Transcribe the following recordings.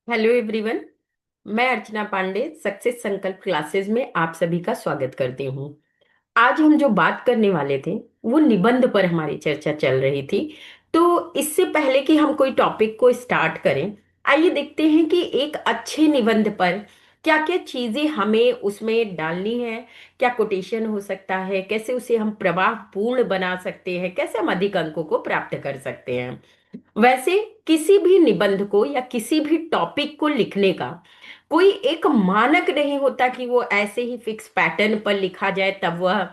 Hello everyone. मैं अर्चना Pandey success संकल्प classes में आप सभी का स्वागत करती हूँ। आज हम जो बात करने वाले थे वो निबंध पर हमारी चर्चा चल रही थी। तो इससे पहले कि हम कोई टॉपिक को स्टार्ट करें, आइए देखते हैं कि एक अच्छे निबंध पर क्या क्या चीजें हमें उसमें डालनी है। क्या कोटेशन हो सकता है, कैसे उसे हम प्रभावपूर्ण बना सकते हैं, कैसे हम अधिक अंकों को प्राप्त कर सकते हैं। वैसे किसी भी निबंध को या किसी भी टॉपिक को लिखने का कोई एक मानक नहीं होता कि वो ऐसे ही फिक्स पैटर्न पर लिखा जाए तब वह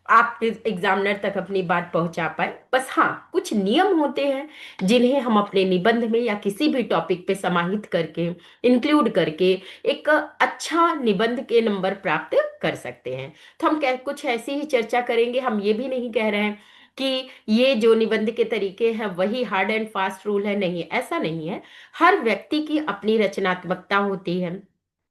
आप एग्जामिनर तक अपनी बात पहुंचा पाए। बस हाँ, कुछ नियम होते हैं जिन्हें हम अपने निबंध में या किसी भी टॉपिक पे समाहित करके इंक्लूड करके एक अच्छा निबंध के नंबर प्राप्त कर सकते हैं। तो हम कुछ ऐसी ही चर्चा करेंगे। हम ये भी नहीं कह रहे हैं कि ये जो निबंध के तरीके हैं वही हार्ड एंड फास्ट रूल है। नहीं, ऐसा नहीं है। हर व्यक्ति की अपनी रचनात्मकता होती है।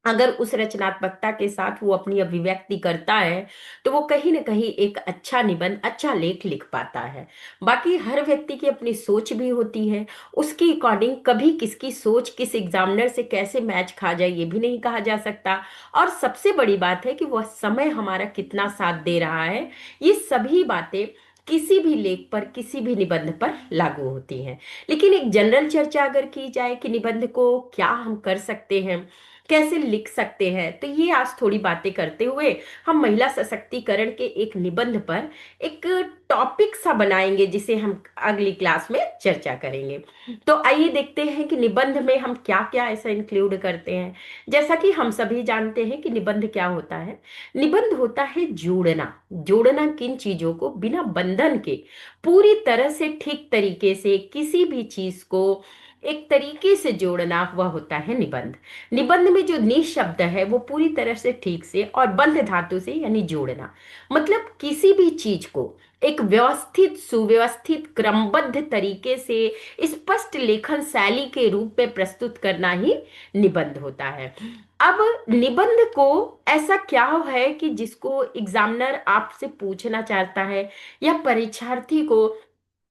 अगर उस रचनात्मकता के साथ वो अपनी अभिव्यक्ति करता है तो वो कहीं ना कहीं एक अच्छा निबंध, अच्छा लेख लिख पाता है। बाकी हर व्यक्ति की अपनी सोच भी होती है। उसकी अकॉर्डिंग कभी किसकी सोच किस एग्जामिनर से कैसे मैच खा जाए ये भी नहीं कहा जा सकता। और सबसे बड़ी बात है कि वह समय हमारा कितना साथ दे रहा है। ये सभी बातें किसी भी लेख पर, किसी भी निबंध पर लागू होती हैं। लेकिन एक जनरल चर्चा अगर की जाए कि निबंध को क्या हम कर सकते हैं, कैसे लिख सकते हैं, तो ये आज थोड़ी बातें करते हुए हम महिला सशक्तिकरण के एक निबंध पर एक टॉपिक सा बनाएंगे जिसे हम अगली क्लास में चर्चा करेंगे। तो आइए देखते हैं कि निबंध में हम क्या क्या ऐसा इंक्लूड करते हैं। जैसा कि हम सभी जानते हैं कि निबंध क्या होता है। निबंध होता है जोड़ना। जोड़ना किन चीजों को बिना बंधन के पूरी तरह से ठीक तरीके से किसी भी चीज को एक तरीके से जोड़ना, वह होता है निबंध। निबंध में जो नि शब्द है वो पूरी तरह से ठीक से और बंध धातु से यानी जोड़ना, मतलब किसी भी चीज को एक व्यवस्थित, सुव्यवस्थित, क्रमबद्ध तरीके से स्पष्ट लेखन शैली के रूप में प्रस्तुत करना ही निबंध होता है। अब निबंध को ऐसा क्या है कि जिसको एग्जामिनर आपसे पूछना चाहता है या परीक्षार्थी को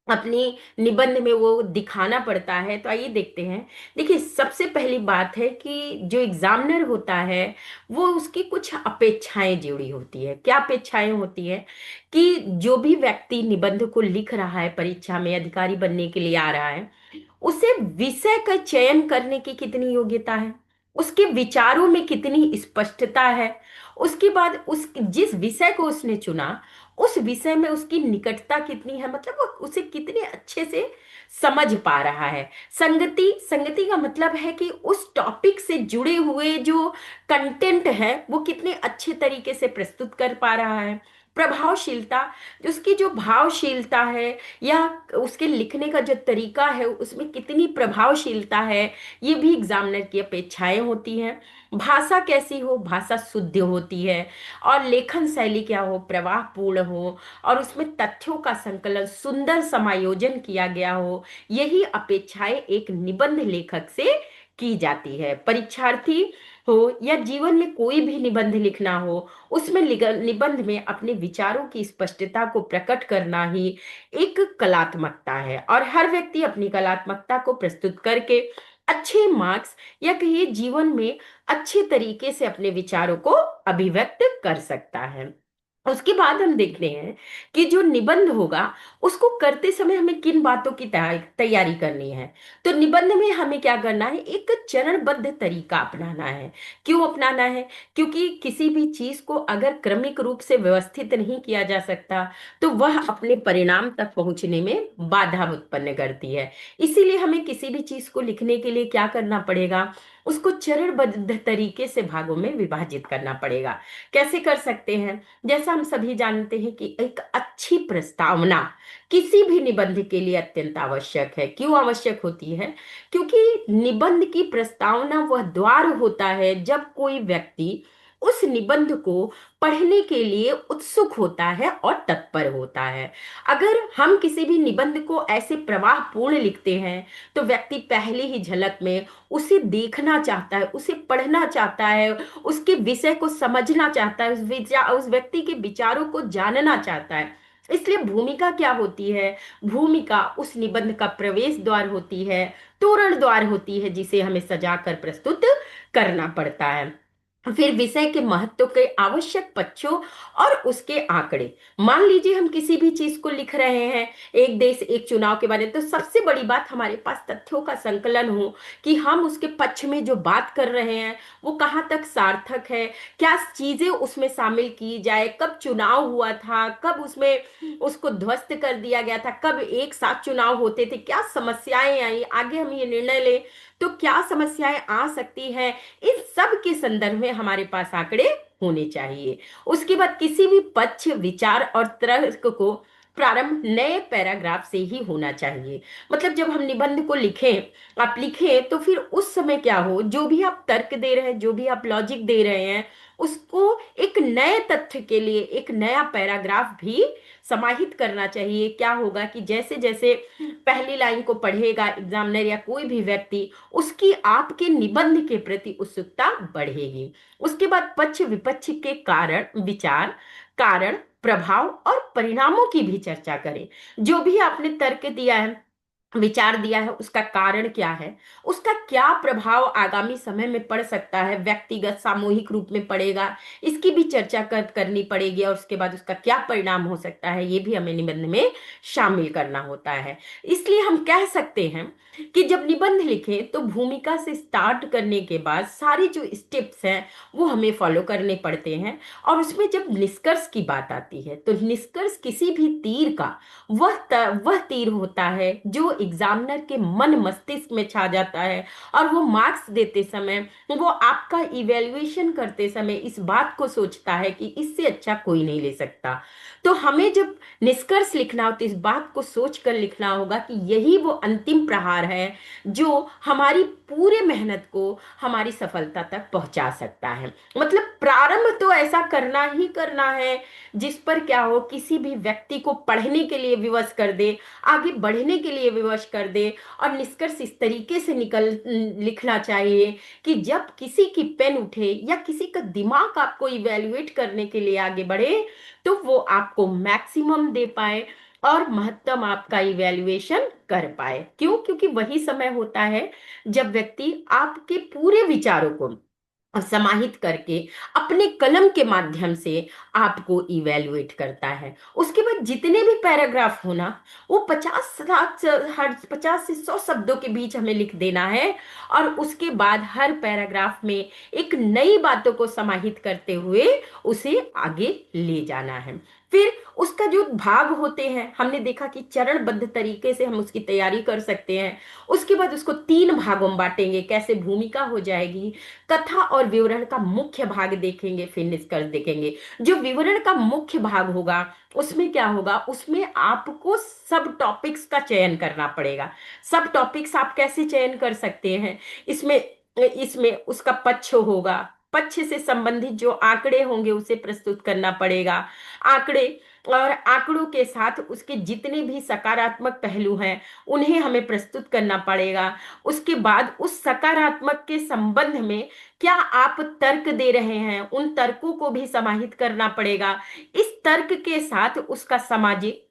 अपनी निबंध में वो दिखाना पड़ता है, तो आइए देखते हैं। देखिए, सबसे पहली बात है कि जो एग्जामिनर होता है वो उसकी कुछ अपेक्षाएं जुड़ी होती है। क्या अपेक्षाएं होती है कि जो भी व्यक्ति निबंध को लिख रहा है, परीक्षा में अधिकारी बनने के लिए आ रहा है, उसे विषय का चयन करने की कितनी योग्यता है, उसके विचारों में कितनी स्पष्टता है, उसके बाद उस जिस विषय को उसने चुना उस विषय में उसकी निकटता कितनी है, मतलब वो उसे कितने अच्छे से समझ पा रहा है। संगति, संगति का मतलब है कि उस टॉपिक से जुड़े हुए जो कंटेंट है वो कितने अच्छे तरीके से प्रस्तुत कर पा रहा है। प्रभावशीलता, उसकी जो भावशीलता है या उसके लिखने का जो तरीका है उसमें कितनी प्रभावशीलता है, ये भी एग्जामिनर की अपेक्षाएं होती हैं। भाषा कैसी हो, भाषा शुद्ध होती है। और लेखन शैली क्या हो, प्रवाहपूर्ण हो, और उसमें तथ्यों का संकलन, सुंदर समायोजन किया गया हो। यही अपेक्षाएं एक निबंध लेखक से की जाती है। परीक्षार्थी हो या जीवन में कोई भी निबंध लिखना हो, उसमें निबंध में अपने विचारों की स्पष्टता को प्रकट करना ही एक कलात्मकता है। और हर व्यक्ति अपनी कलात्मकता को प्रस्तुत करके अच्छे मार्क्स या कहिए जीवन में अच्छे तरीके से अपने विचारों को अभिव्यक्त कर सकता है। उसके बाद हम देखते हैं कि जो निबंध होगा उसको करते समय हमें किन बातों की तैयारी करनी है। तो निबंध में हमें क्या करना है, एक चरणबद्ध तरीका अपनाना है। क्यों अपनाना है? क्योंकि किसी भी चीज को अगर क्रमिक रूप से व्यवस्थित नहीं किया जा सकता तो वह अपने परिणाम तक पहुंचने में बाधा उत्पन्न करती है। इसीलिए हमें किसी भी चीज को लिखने के लिए क्या करना पड़ेगा, उसको चरणबद्ध तरीके से भागों में विभाजित करना पड़ेगा। कैसे कर सकते हैं? जैसा हम सभी जानते हैं कि एक अच्छी प्रस्तावना किसी भी निबंध के लिए अत्यंत आवश्यक है। क्यों आवश्यक होती है? क्योंकि निबंध की प्रस्तावना वह द्वार होता है जब कोई व्यक्ति उस निबंध को पढ़ने के लिए उत्सुक होता है और तत्पर होता है। अगर हम किसी भी निबंध को ऐसे प्रवाह पूर्ण लिखते हैं तो व्यक्ति पहले ही झलक में उसे देखना चाहता है, उसे पढ़ना चाहता है, उसके विषय को समझना चाहता है, उस व्यक्ति के विचारों को जानना चाहता है। इसलिए भूमिका क्या होती है? भूमिका उस निबंध का प्रवेश द्वार होती है, तोरण द्वार होती है, जिसे हमें सजाकर प्रस्तुत करना पड़ता है। फिर विषय के महत्व के आवश्यक पक्षों और उसके आंकड़े। मान लीजिए हम किसी भी चीज को लिख रहे हैं, एक देश एक चुनाव के बारे में, तो सबसे बड़ी बात हमारे पास तथ्यों का संकलन हो कि हम उसके पक्ष में जो बात कर रहे हैं वो कहाँ तक सार्थक है, क्या चीजें उसमें शामिल की जाए, कब चुनाव हुआ था, कब उसमें उसको ध्वस्त कर दिया गया था, कब एक साथ चुनाव होते थे, क्या समस्याएं आई, आगे हम ये निर्णय ले तो क्या समस्याएं आ सकती है। इस सब के संदर्भ में हमारे पास आंकड़े होने चाहिए। उसके बाद किसी भी पक्ष, विचार और तर्क को प्रारंभ नए पैराग्राफ से ही होना चाहिए। मतलब जब हम निबंध को लिखें, आप लिखें तो फिर उस समय क्या हो, जो भी आप तर्क दे रहे हैं, जो भी आप लॉजिक दे रहे हैं, उसको एक नए तथ्य के लिए एक नया पैराग्राफ भी समाहित करना चाहिए। क्या होगा कि जैसे जैसे पहली लाइन को पढ़ेगा एग्जामिनर या कोई भी व्यक्ति, उसकी आपके निबंध के प्रति उत्सुकता बढ़ेगी। उसके बाद पक्ष विपक्ष के कारण, विचार, कारण, प्रभाव और परिणामों की भी चर्चा करें। जो भी आपने तर्क दिया है, विचार दिया है, उसका कारण क्या है, उसका क्या प्रभाव आगामी समय में पड़ सकता है, व्यक्तिगत सामूहिक रूप में पड़ेगा, इसकी भी चर्चा करनी पड़ेगी। और उसके बाद उसका क्या परिणाम हो सकता है, ये भी हमें निबंध में शामिल करना होता है। इसलिए हम कह सकते हैं कि जब निबंध लिखें तो भूमिका से स्टार्ट करने के बाद सारे जो स्टेप्स हैं वो हमें फॉलो करने पड़ते हैं। और उसमें जब निष्कर्ष की बात आती है तो निष्कर्ष किसी भी तीर का वह तीर होता है जो एग्जामिनर के मन मस्तिष्क में छा जाता है, और वो मार्क्स देते समय, वो आपका इवेल्युएशन करते समय इस बात को सोचता है कि इससे अच्छा कोई नहीं ले सकता। तो हमें जब निष्कर्ष लिखना हो तो इस बात को सोच कर लिखना होगा कि यही वो अंतिम प्रहार है जो हमारी पूरे मेहनत को हमारी सफलता तक पहुंचा सकता है। मतलब प्रारंभ तो ऐसा करना ही करना है जिस पर क्या हो, किसी भी व्यक्ति को पढ़ने के लिए विवश कर दे, आगे बढ़ने के लिए विवश कर दे। और निष्कर्ष इस तरीके से लिखना चाहिए कि जब किसी की पेन उठे या किसी का दिमाग आपको इवेल्युएट करने के लिए आगे बढ़े तो वो आपको मैक्सिमम दे पाए और महत्तम आपका इवेल्युएशन कर पाए। क्यों? क्योंकि वही समय होता है जब व्यक्ति आपके पूरे विचारों को समाहित करके अपने कलम के माध्यम से आपको इवेल्युएट करता है। उसके बाद जितने भी पैराग्राफ होना, वो 50 से 100 शब्दों के बीच हमें लिख देना है। और उसके बाद हर पैराग्राफ में एक नई बातों को समाहित करते हुए उसे आगे ले जाना है। फिर उसका जो भाग होते हैं, हमने देखा कि चरणबद्ध तरीके से हम उसकी तैयारी कर सकते हैं। उसके बाद उसको 3 भागों में बांटेंगे, कैसे भूमिका हो जाएगी, कथा और विवरण का मुख्य भाग देखेंगे, फिर निष्कर्ष देखेंगे। जो विवरण का मुख्य भाग होगा उसमें क्या होगा, उसमें आपको सब टॉपिक्स का चयन करना पड़ेगा। सब टॉपिक्स आप कैसे चयन कर सकते हैं? इसमें इसमें उसका पक्ष होगा, पक्ष से संबंधित जो आंकड़े होंगे उसे प्रस्तुत करना पड़ेगा। आंकड़े और आंकड़ों के साथ उसके जितने भी सकारात्मक पहलू हैं उन्हें हमें प्रस्तुत करना पड़ेगा। उसके बाद उस सकारात्मक के संबंध में क्या आप तर्क दे रहे हैं, उन तर्कों को भी समाहित करना पड़ेगा। इस तर्क के साथ उसका सामाजिक,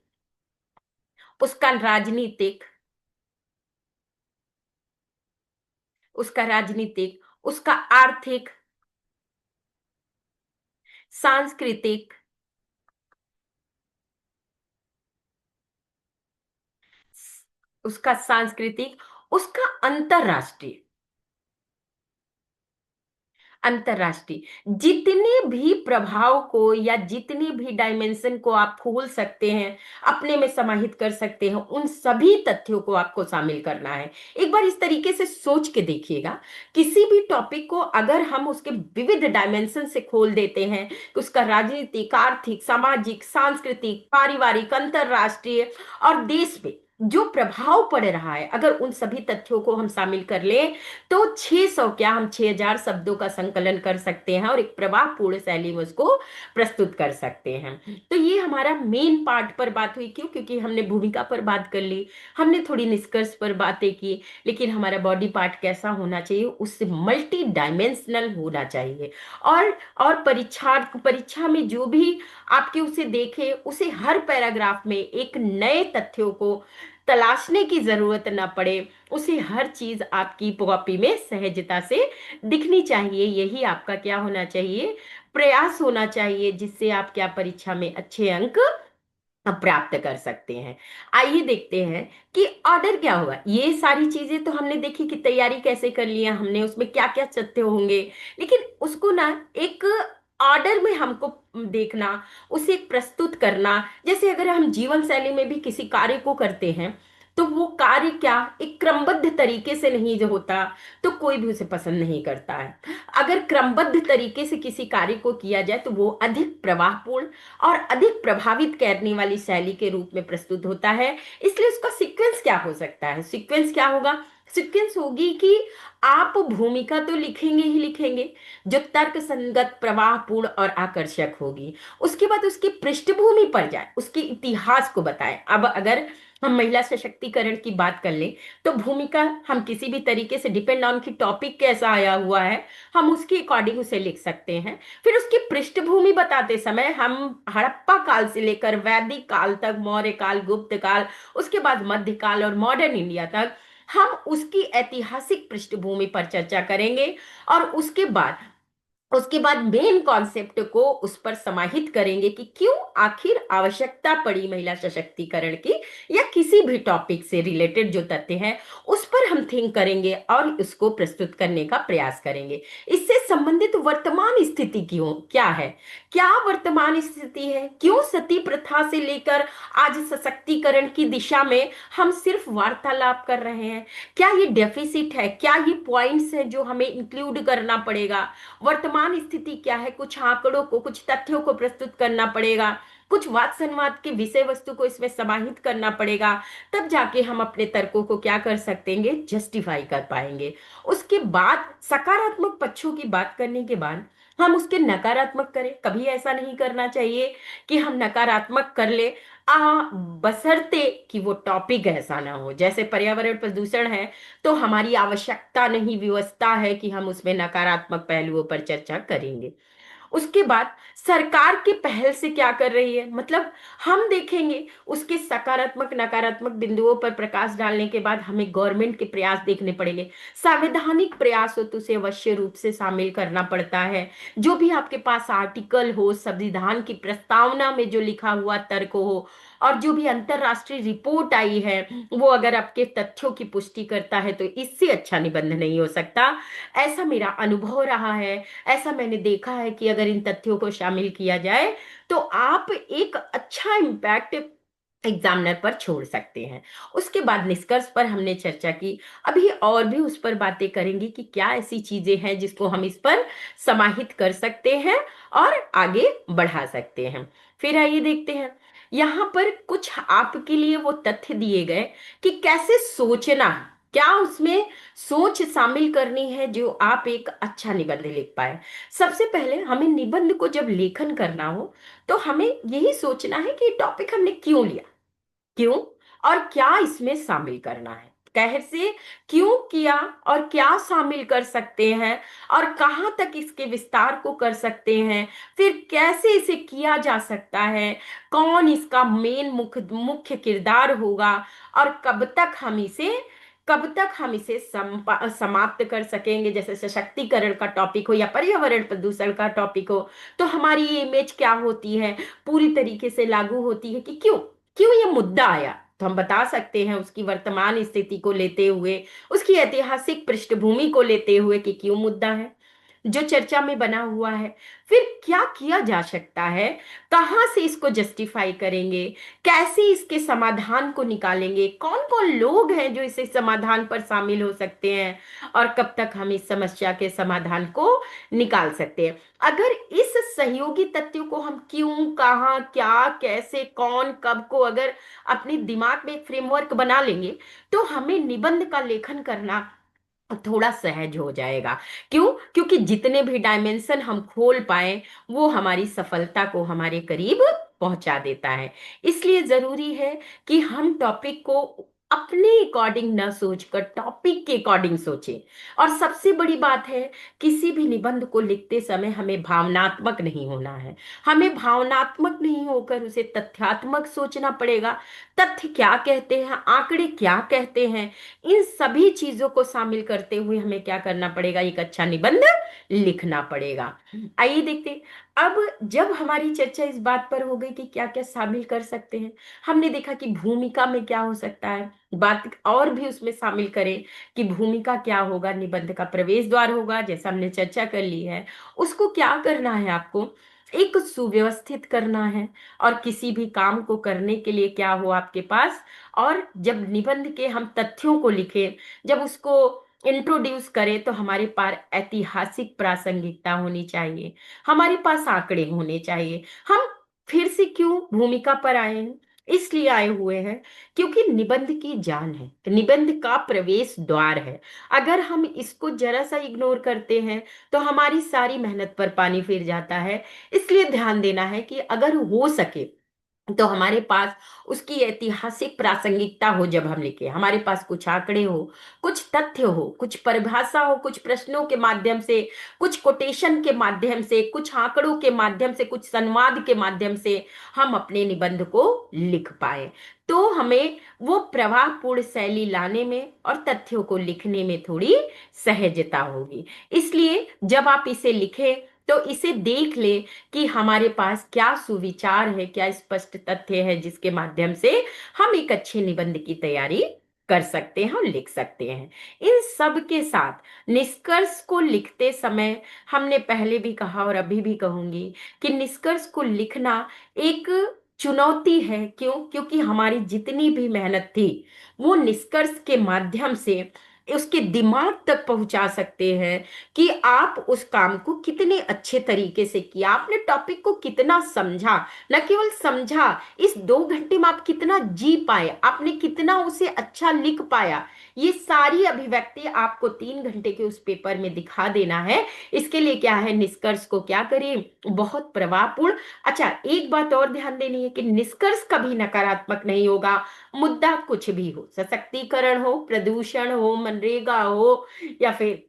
उसका राजनीतिक, उसका राजनीतिक, उसका आर्थिक, सांस्कृतिक, उसका सांस्कृतिक, उसका अंतरराष्ट्रीय, अंतरराष्ट्रीय जितने भी प्रभाव को या जितने भी डायमेंशन को आप खोल सकते हैं, अपने में समाहित कर सकते हैं, उन सभी तथ्यों को आपको शामिल करना है। एक बार इस तरीके से सोच के देखिएगा, किसी भी टॉपिक को अगर हम उसके विविध डायमेंशन से खोल देते हैं कि उसका राजनीतिक, आर्थिक, सामाजिक, सांस्कृतिक, पारिवारिक, अंतरराष्ट्रीय और देश पे जो प्रभाव पड़ रहा है, अगर उन सभी तथ्यों को हम शामिल कर लें, तो 600 क्या, हम 6000 शब्दों का संकलन कर सकते हैं और एक प्रवाहपूर्ण शैली में उसको प्रस्तुत कर सकते हैं। तो ये हमारा मेन पार्ट पर बात हुई। क्यों? क्योंकि हमने भूमिका पर बात कर ली, हमने थोड़ी निष्कर्ष पर बातें की, लेकिन हमारा बॉडी पार्ट कैसा होना चाहिए, उससे मल्टी डायमेंशनल होना चाहिए। और परीक्षा परीक्षा में जो भी आपके उसे देखे, उसे हर पैराग्राफ में एक नए तथ्यों को तलाशने की जरूरत ना पड़े, उसे हर चीज आपकी कॉपी में सहजता से दिखनी चाहिए। यही आपका क्या होना चाहिए, प्रयास होना चाहिए, जिससे आप क्या परीक्षा में अच्छे अंक प्राप्त कर सकते हैं। आइए देखते हैं कि ऑर्डर क्या होगा। ये सारी चीजें तो हमने देखी कि तैयारी कैसे कर लिया हमने, उसमें क्या क्या तथ्य होंगे, लेकिन उसको ना एक ऑर्डर में हमको देखना, उसे प्रस्तुत करना। जैसे अगर हम जीवन शैली में भी किसी कार्य को करते हैं, तो वो कार्य क्या एक क्रमबद्ध तरीके से नहीं जो होता, तो कोई भी उसे पसंद नहीं करता है। अगर क्रमबद्ध तरीके से किसी कार्य को किया जाए, तो वो अधिक प्रवाहपूर्ण और अधिक प्रभावित करने वाली शैली के रूप में प्रस्तुत होता है। इसलिए उसका सीक्वेंस क्या हो सकता है, सीक्वेंस क्या होगा, सीक्वेंस होगी कि आप भूमिका तो लिखेंगे ही लिखेंगे, जो तर्क संगत, प्रवाहपूर्ण और आकर्षक होगी। उसके बाद उसकी पृष्ठभूमि पर जाए, उसके इतिहास को बताएं। अब अगर हम महिला सशक्तिकरण की बात कर लें, तो भूमिका हम किसी भी तरीके से डिपेंड ऑन की टॉपिक कैसा आया हुआ है, हम उसके अकॉर्डिंग उसे लिख सकते हैं। फिर उसकी पृष्ठभूमि बताते समय हम हड़प्पा काल से लेकर वैदिक काल तक, मौर्य काल, गुप्त काल, उसके बाद मध्यकाल और मॉडर्न इंडिया तक हम उसकी ऐतिहासिक पृष्ठभूमि पर चर्चा करेंगे। और उसके बाद मेन कॉन्सेप्ट को उस पर समाहित करेंगे कि क्यों आखिर आवश्यकता पड़ी महिला सशक्तिकरण की, या किसी भी टॉपिक से रिलेटेड जो तथ्य हैं उस पर हम थिंक करेंगे और उसको प्रस्तुत करने का प्रयास करेंगे। इससे संबंधित वर्तमान स्थिति क्यों क्या है, क्या वर्तमान स्थिति है, क्यों सती प्रथा से लेकर आज सशक्तिकरण की दिशा में हम सिर्फ वार्तालाप कर रहे हैं, क्या ये डेफिसिट है, क्या ये पॉइंट्स है जो हमें इंक्लूड करना पड़ेगा, वर्तमान स्थिति क्या है, कुछ आंकड़ों को, कुछ तथ्यों को प्रस्तुत करना पड़ेगा, कुछ वाद संवाद के विषय वस्तु को इसमें समाहित करना पड़ेगा। तब जाके हम अपने तर्कों को क्या कर सकेंगे, जस्टिफाई कर पाएंगे। उसके बाद सकारात्मक पक्षों की बात करने के बाद हम उसके नकारात्मक करें। कभी ऐसा नहीं करना चाहिए कि हम नकारात्मक कर ले, बशर्ते कि वो टॉपिक ऐसा ना हो। जैसे पर्यावरण प्रदूषण है, तो हमारी आवश्यकता नहीं, व्यवस्था है कि हम उसमें नकारात्मक पहलुओं पर चर्चा करेंगे। उसके बाद सरकार की पहल से क्या कर रही है, मतलब हम देखेंगे उसके सकारात्मक नकारात्मक बिंदुओं पर प्रकाश डालने के बाद हमें गवर्नमेंट के प्रयास देखने पड़ेंगे। संवैधानिक प्रयास हो तो उसे अवश्य रूप से शामिल करना पड़ता है। जो भी आपके पास आर्टिकल हो, संविधान की प्रस्तावना में जो लिखा हुआ तर्क हो, और जो भी अंतरराष्ट्रीय रिपोर्ट आई है, वो अगर आपके तथ्यों की पुष्टि करता है, तो इससे अच्छा निबंध नहीं हो सकता। ऐसा मेरा अनुभव रहा है, ऐसा मैंने देखा है कि अगर इन तथ्यों को शामिल किया जाए, तो आप एक अच्छा इम्पैक्ट एग्जामिनर पर छोड़ सकते हैं। उसके बाद निष्कर्ष पर हमने चर्चा की। अभी और भी उस पर बातें करेंगे कि क्या ऐसी चीजें हैं जिसको हम इस पर समाहित कर सकते हैं और आगे बढ़ा सकते हैं। फिर आइए देखते हैं, यहाँ पर कुछ आपके लिए वो तथ्य दिए गए कि कैसे सोचना है, क्या उसमें सोच शामिल करनी है जो आप एक अच्छा निबंध लिख पाए। सबसे पहले हमें निबंध को जब लेखन करना हो, तो हमें यही सोचना है कि टॉपिक हमने क्यों लिया, क्यों और क्या इसमें शामिल करना है, कैसे, क्यों किया और क्या शामिल कर सकते हैं, और कहाँ तक इसके विस्तार को कर सकते हैं, फिर कैसे इसे किया जा सकता है, कौन इसका मेन मुख्य मुख्य किरदार होगा, और कब तक हम इसे समाप्त कर सकेंगे। जैसे सशक्तिकरण का टॉपिक हो या पर्यावरण प्रदूषण का टॉपिक हो, तो हमारी ये इमेज क्या होती है, पूरी तरीके से लागू होती है कि क्यों क्यों ये मुद्दा आया। तो हम बता सकते हैं उसकी वर्तमान स्थिति को लेते हुए, उसकी ऐतिहासिक पृष्ठभूमि को लेते हुए कि क्यों मुद्दा है। जो चर्चा में बना हुआ है, फिर क्या किया जा सकता है, कहाँ से इसको जस्टिफाई करेंगे, कैसे इसके समाधान को निकालेंगे, कौन कौन लोग हैं जो इसे समाधान पर शामिल हो सकते हैं, और कब तक हम इस समस्या के समाधान को निकाल सकते हैं। अगर इस सहयोगी तथ्यों को हम क्यों, कहाँ, क्या, कैसे, कौन, कब को अगर अपने दिमाग में एक फ्रेमवर्क बना लेंगे, तो हमें निबंध का लेखन करना थोड़ा सहज हो जाएगा। क्यों? क्योंकि जितने भी डायमेंशन हम खोल पाए, वो हमारी सफलता को हमारे करीब पहुंचा देता है। इसलिए जरूरी है कि हम टॉपिक को अपने अकॉर्डिंग न सोचकर टॉपिक के अकॉर्डिंग सोचें। और सबसे बड़ी बात है, किसी भी निबंध को लिखते समय हमें भावनात्मक नहीं होना है। हमें भावनात्मक नहीं होकर उसे तथ्यात्मक सोचना पड़ेगा। तथ्य क्या कहते हैं, आंकड़े क्या कहते हैं, इन सभी चीजों को शामिल करते हुए हमें क्या करना पड़ेगा, एक अच्छा निबंध लिखना पड़ेगा। आइए देखते हैं। अब जब हमारी चर्चा इस बात पर हो गई कि क्या क्या शामिल कर सकते हैं, हमने देखा कि भूमिका में क्या हो सकता है, बात और भी उसमें शामिल करें कि भूमिका क्या होगा, निबंध का प्रवेश द्वार होगा, जैसा हमने चर्चा कर ली है। उसको क्या करना है, आपको एक सुव्यवस्थित करना है। और किसी भी काम को करने के लिए क्या हो आपके पास, और जब निबंध के हम तथ्यों को लिखें, जब उसको इंट्रोड्यूस करें, तो हमारे पास ऐतिहासिक प्रासंगिकता होनी चाहिए, हमारे पास आंकड़े होने चाहिए। हम फिर से क्यों भूमिका पर आए हैं, इसलिए आए हुए हैं क्योंकि निबंध की जान है, निबंध का प्रवेश द्वार है। अगर हम इसको जरा सा इग्नोर करते हैं, तो हमारी सारी मेहनत पर पानी फिर जाता है। इसलिए ध्यान देना है कि अगर हो सके तो हमारे पास उसकी ऐतिहासिक प्रासंगिकता हो, जब हम लिखे हमारे पास कुछ आंकड़े हो, कुछ तथ्य हो, कुछ परिभाषा हो, कुछ प्रश्नों के माध्यम से, कुछ कोटेशन के माध्यम से, कुछ आंकड़ों के माध्यम से, कुछ संवाद के माध्यम से हम अपने निबंध को लिख पाए। तो हमें वो प्रवाहपूर्ण शैली लाने में और तथ्यों को लिखने में थोड़ी सहजता होगी। इसलिए जब आप इसे लिखें, तो इसे देख ले कि हमारे पास क्या सुविचार है, क्या स्पष्ट तथ्य है, जिसके माध्यम से हम एक अच्छे निबंध की तैयारी कर सकते हैं और लिख सकते हैं। इन सब के साथ निष्कर्ष को लिखते समय, हमने पहले भी कहा और अभी भी कहूंगी कि निष्कर्ष को लिखना एक चुनौती है। क्यों? क्योंकि हमारी जितनी भी मेहनत थी, वो निष्कर्ष के माध्यम से उसके दिमाग तक पहुंचा सकते हैं कि आप उस काम को कितने अच्छे तरीके से किया, आपने टॉपिक को कितना समझा, न केवल समझा, इस 2 घंटे में आप कितना जी पाए, आपने कितना उसे अच्छा लिख पाया। ये सारी अभिव्यक्ति आपको 3 घंटे के उस पेपर में दिखा देना है। इसके लिए क्या है, निष्कर्ष को क्या करें, बहुत प्रभावपूर्ण। अच्छा, एक बात और ध्यान देनी है कि निष्कर्ष कभी नकारात्मक नहीं होगा। मुद्दा कुछ भी हो, सशक्तिकरण हो, प्रदूषण हो, मनरेगा हो, या फिर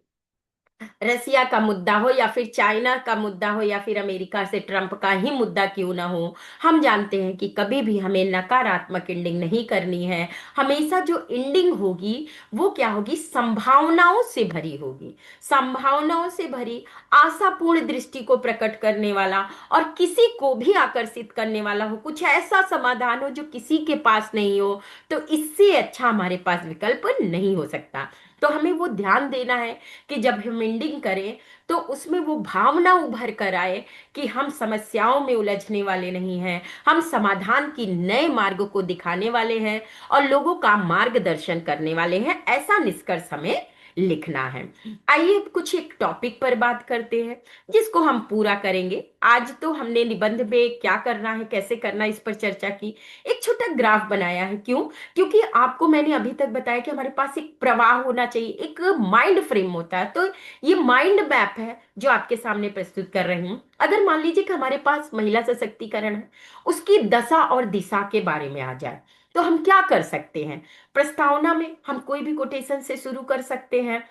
रसिया का मुद्दा हो, या फिर चाइना का मुद्दा हो, या फिर अमेरिका से ट्रंप का ही मुद्दा क्यों ना हो, हम जानते हैं कि कभी भी हमें नकारात्मक एंडिंग नहीं करनी है। हमेशा जो एंडिंग होगी, वो क्या होगी, संभावनाओं से भरी होगी, संभावनाओं से भरी, आशापूर्ण दृष्टि को प्रकट करने वाला, और किसी को भी आकर्षित करने वाला हो, कुछ ऐसा समाधान हो जो किसी के पास नहीं हो। तो इससे अच्छा हमारे पास विकल्प नहीं हो सकता। तो हमें वो ध्यान देना है कि जब हम एंडिंग करें, तो उसमें वो भावना उभर कर आए कि हम समस्याओं में उलझने वाले नहीं हैं, हम समाधान की नए मार्ग को दिखाने वाले हैं और लोगों का मार्गदर्शन करने वाले हैं। ऐसा निष्कर्ष हमें लिखना है। आइए अब कुछ एक टॉपिक पर बात करते हैं, जिसको हम पूरा करेंगे। आज तो हमने निबंध में क्या करना है, कैसे करना है, इस पर चर्चा की। एक छोटा ग्राफ बनाया है। क्यों? क्योंकि आपको मैंने अभी तक बताया कि हमारे पास एक प्रवाह होना चाहिए, एक माइंड फ्रेम होता है। तो ये माइंड मैप है जो आपके सामने प्रस्तुत कर रही हूँ। अगर मान लीजिए कि हमारे पास महिला सशक्तिकरण है, उसकी दशा और दिशा के बारे में आ जाए, तो हम क्या कर सकते हैं। प्रस्तावना में हम कोई भी कोटेशन से शुरू कर सकते हैं।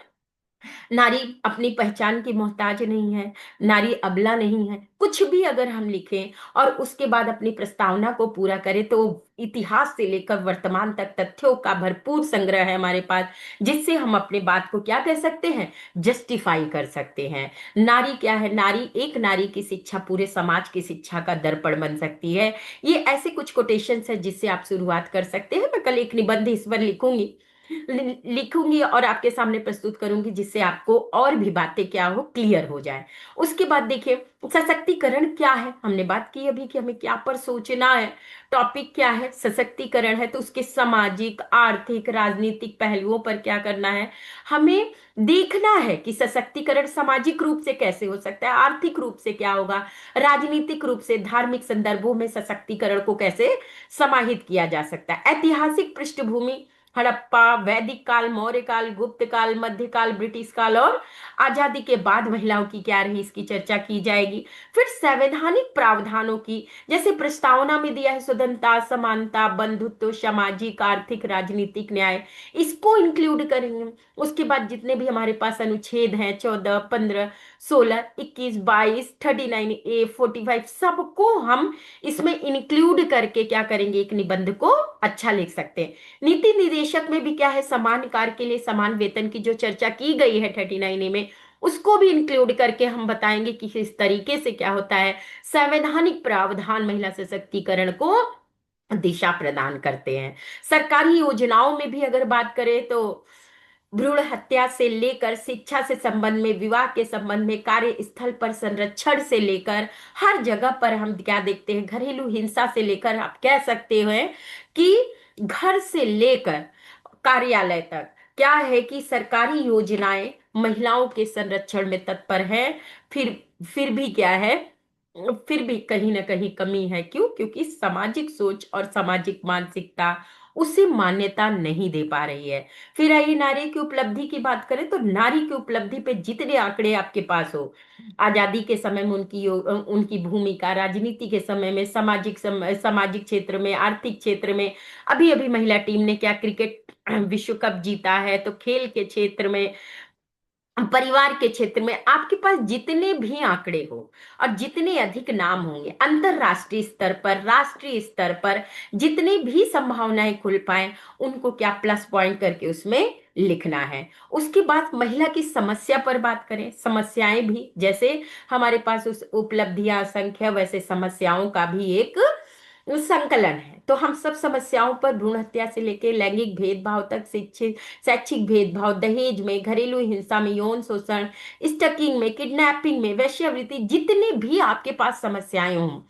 नारी अपनी पहचान की मोहताज नहीं है, नारी अबला नहीं है, कुछ भी अगर हम लिखें और उसके बाद अपनी प्रस्तावना को पूरा करें, तो इतिहास से लेकर वर्तमान तक तथ्यों का भरपूर संग्रह है हमारे पास, जिससे हम अपने बात को क्या कर सकते हैं, जस्टिफाई कर सकते हैं। नारी क्या है, नारी, एक नारी की शिक्षा पूरे समाज की शिक्षा का दर्पण बन सकती है। ये ऐसे कुछ कोटेशंस है जिससे आप शुरुआत कर सकते हैं। मैं कल एक निबंध इस पर लिखूंगी। लिखूंगी और आपके सामने प्रस्तुत करूंगी, जिससे आपको और भी बातें क्या हो, क्लियर हो जाए। उसके बाद देखिए, सशक्तिकरण क्या है, हमने बात की अभी कि हमें क्या पर सोचना है। टॉपिक क्या है, सशक्तिकरण है, तो उसके सामाजिक, आर्थिक, राजनीतिक पहलुओं पर क्या करना है, हमें देखना है कि सशक्तिकरण सामाजिक रूप से कैसे हो सकता है, आर्थिक रूप से क्या होगा, राजनीतिक रूप से, धार्मिक संदर्भों में सशक्तिकरण को कैसे समाहित किया जा सकता है। ऐतिहासिक पृष्ठभूमि, हड़प्पा, वैदिक काल, मौर्य काल, गुप्त काल, मध्यकाल, ब्रिटिश काल और आजादी के बाद महिलाओं की क्या रही, इसकी चर्चा की जाएगी। फिर संवैधानिक प्रावधानों की, जैसे प्रस्तावना में दिया है स्वतंत्रता, समानता, बंधुत्व, सामाजिक, आर्थिक, राजनीतिक न्याय, इसको इंक्लूड करेंगे। उसके बाद जितने भी हमारे पास अनुच्छेद हैं, 14, 15, 16, 21, 22, 39A, 45, सबको हम इसमें इंक्लूड करके क्या करेंगे, एक निबंध को अच्छा लिख सकते हैं। नीति निदेशक में भी क्या है, समान कार्य के लिए समान वेतन की जो चर्चा की गई है 39A में, उसको भी इंक्लूड करके हम बताएंगे कि किस तरीके से क्या होता है, संवैधानिक प्रावधान महिला सशक्तिकरण को दिशा प्रदान करते हैं। सरकारी योजनाओं में भी अगर बात करें तो भ्रूण हत्या से लेकर शिक्षा से संबंध में, विवाह के संबंध में, कार्यस्थल पर संरक्षण से लेकर हर जगह पर हम क्या देखते हैं, घरेलू हिंसा से लेकर आप कह सकते हैं कि घर से लेकर कार्यालय तक क्या है कि सरकारी योजनाएं महिलाओं के संरक्षण में तत्पर है। फिर फिर भी क्या है, फिर भी कहीं ना कहीं कमी है। क्यों? क्योंकि सामाजिक सोच और सामाजिक मानसिकता उसे मान्यता नहीं दे पा रही है। फिर आइए नारी की उपलब्धि की बात करें, तो नारी की उपलब्धि पे जितने आंकड़े आपके पास हो, आजादी के समय में उनकी भूमिका, राजनीति के समय में, सामाजिक क्षेत्र में, आर्थिक क्षेत्र में, अभी अभी महिला टीम ने क्या क्रिकेट विश्व कप जीता है, तो खेल के क्षेत्र में, परिवार के क्षेत्र में, आपके पास जितने भी आंकड़े हो और जितने अधिक नाम होंगे, अंतरराष्ट्रीय स्तर पर, राष्ट्रीय स्तर पर जितनी भी संभावनाएं खुल पाए, उनको क्या प्लस पॉइंट करके उसमें लिखना है। उसके बाद महिला की समस्या पर बात करें, समस्याएं भी, जैसे हमारे पास उस उपलब्धियां असंख्य, वैसे समस्याओं का भी एक संकलन है। तो हम सब समस्याओं पर, भ्रूण हत्या से लेकर लैंगिक भेदभाव तक, शिक्षित शैक्षिक भेदभाव, दहेज में, घरेलू हिंसा में, यौन शोषण, स्टकिंग में, किडनैपिंग में, वेश्यावृत्ति, जितने भी आपके पास समस्याएं हों,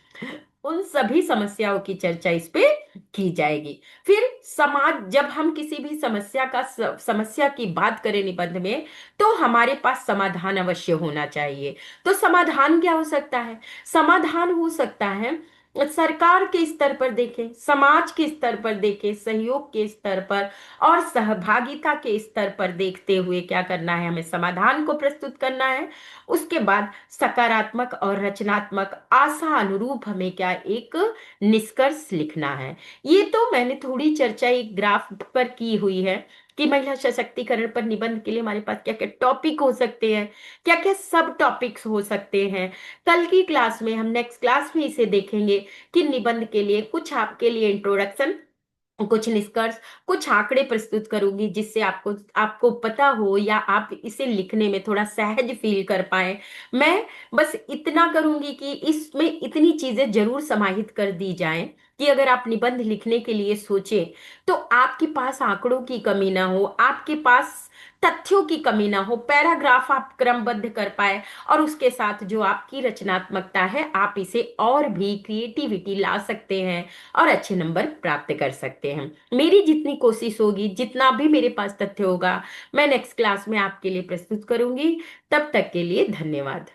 उन सभी समस्याओं की चर्चा इस पे की जाएगी। फिर समाज, जब हम किसी भी समस्या की बात करें निबंध में, तो हमारे पास समाधान अवश्य होना चाहिए। तो समाधान क्या हो सकता है? समाधान हो सकता है, सरकार के स्तर पर देखें, समाज के स्तर पर देखें, सहयोग के स्तर पर और सहभागिता के स्तर पर देखते हुए क्या करना है, हमें समाधान को प्रस्तुत करना है। उसके बाद सकारात्मक और रचनात्मक, आशा अनुरूप हमें क्या, एक निष्कर्ष लिखना है। ये तो मैंने थोड़ी चर्चा एक ग्राफ पर की हुई है कि महिला सशक्तिकरण पर निबंध के लिए हमारे पास क्या क्या टॉपिक हो सकते हैं, क्या क्या सब टॉपिक्स हो सकते हैं। कल की क्लास में, हम नेक्स्ट क्लास में इसे देखेंगे कि निबंध के लिए कुछ आपके लिए इंट्रोडक्शन, कुछ निष्कर्ष, कुछ आंकड़े प्रस्तुत करूंगी, जिससे आपको आपको पता हो या आप इसे लिखने में थोड़ा सहज फील कर पाए। मैं बस इतना करूंगी कि इसमें इतनी चीजें जरूर समाहित कर दी जाएं कि अगर आप निबंध लिखने के लिए सोचें, तो आपके पास आंकड़ों की कमी ना हो, आपके पास तथ्यों की कमी ना हो, पैराग्राफ आप क्रमबद्ध कर पाए, और उसके साथ जो आपकी रचनात्मकता है, आप इसे और भी क्रिएटिविटी ला सकते हैं और अच्छे नंबर प्राप्त कर सकते हैं। मेरी जितनी कोशिश होगी, जितना भी मेरे पास तथ्य होगा, मैं नेक्स्ट क्लास में आपके लिए प्रस्तुत करूंगी। तब तक के लिए धन्यवाद।